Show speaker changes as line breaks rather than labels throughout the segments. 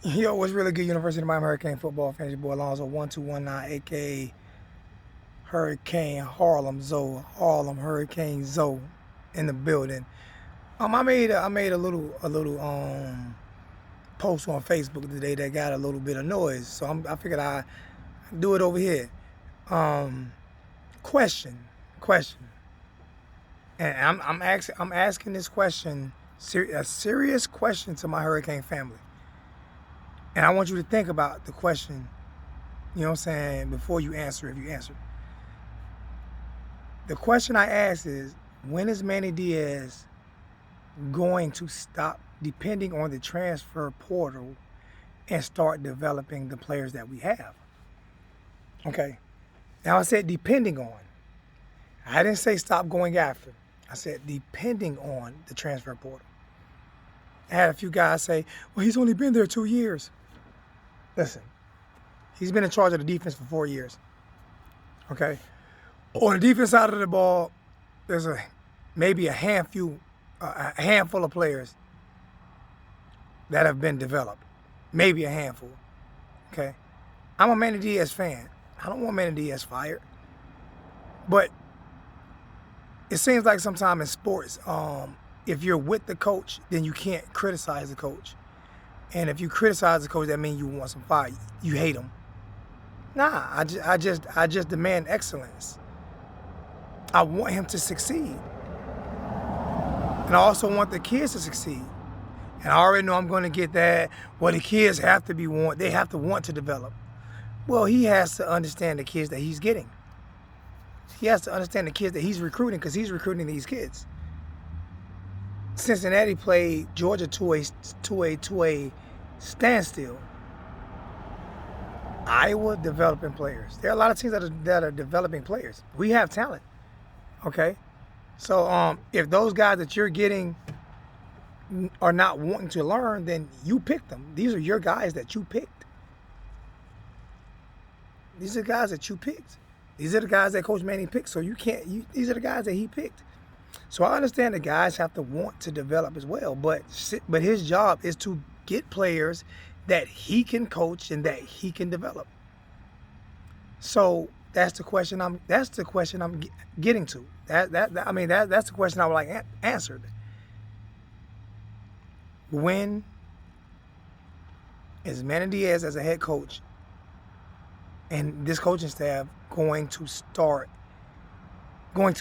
Yo, what's really good, University of Miami Hurricane football fans? Your boy Alonzo 1219, aka Hurricane Harlem Hurricane Zoe, in the building. I made a little post on Facebook today that got a little bit of noise, so I figured I do it over here. Um, question, and I'm asking this question, a serious question to my Hurricane family, and I want you to think about the question. You know what I'm saying? Before you answer, if you answer. The question I ask is, when is Manny Diaz going to stop depending on the transfer portal and start developing the players that we have? Okay. Now I said depending on. I didn't say stop going after. I said depending on the transfer portal. I had a few guys say, well, he's only been there 2 years. Listen, he's been in charge of the defense for 4 years. Okay. On the defense side of the ball, there's maybe a handful of players that have been developed. Maybe a handful. Okay. I'm a Manny Diaz fan. I don't want Manny Diaz fired. But it seems like sometimes in sports, if you're with the coach, then you can't criticize the coach. And if you criticize the coach, that means you want some fire. You hate him. Nah, I just demand excellence. I want him to succeed. And I also want the kids to succeed. And I already know I'm going to get that. Well, the kids they have to want to develop. Well, he has to understand the kids that he's getting. He has to understand the kids that he's recruiting, because he's recruiting these kids. Cincinnati played Georgia to a standstill. Iowa developing players. There are a lot of teams that are developing players. We have talent. Okay, so if those guys that you're getting are not wanting to learn, then you picked them. These are your guys that you picked. These are the guys that you picked. These are the guys that Coach Manny picked. So these are the guys that he picked. So I understand the guys have to want to develop as well, but his job is to get players that he can coach and that he can develop. So that's the question I'm getting to. That's the question I would like answered. When is Manny Diaz as a head coach and this coaching staff going to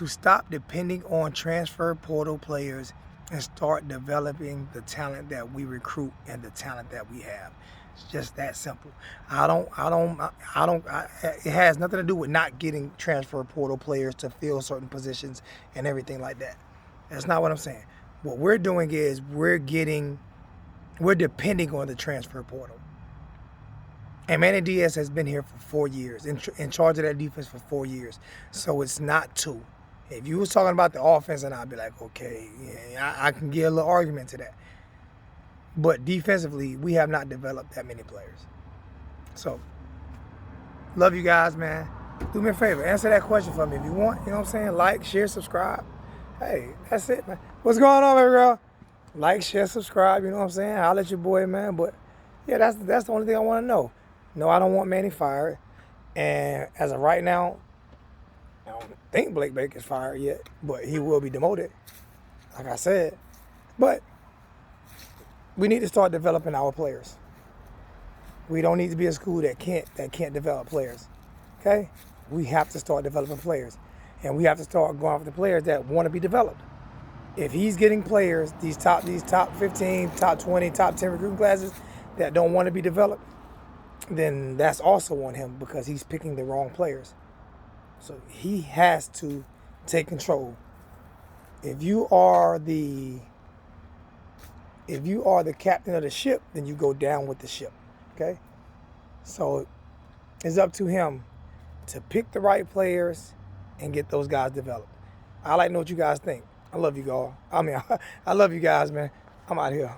stop depending on transfer portal players and start developing the talent that we recruit and the talent that we have? It's just that simple. It has nothing to do with not getting transfer portal players to fill certain positions and everything like that. That's not what I'm saying. What we're doing is we're depending on the transfer portal. And Manny Diaz has been here for 4 years, in charge of that defense for 4 years. So it's not 2. If you was talking about the offense, then I'd be like, okay, yeah, I can get a little argument to that. But defensively, we have not developed that many players. So, love you guys, man. Do me a favor, answer that question for me if you want. You know what I'm saying? Like, share, subscribe. Hey, that's it, man. What's going on, baby girl? Like, share, subscribe. You know what I'm saying? I'll let your boy, man. But yeah, that's the only thing I want to know. No, I don't want Manny fired. And as of right now, I don't think Blake Baker's fired yet, but he will be demoted, like I said. But we need to start developing our players. We don't need to be a school that can't develop players. Okay? We have to start developing players. And we have to start going after the players that want to be developed. If he's getting players, these top 15, top 20, top 10 recruiting classes that don't want to be developed, then that's also on him, because he's picking the wrong players. So he has to take control. If you are the captain of the ship, then you go down with the ship. Okay? So it's up to him to pick the right players and get those guys developed. I like to know what you guys think. I love you all. I love you guys, man. I'm out here.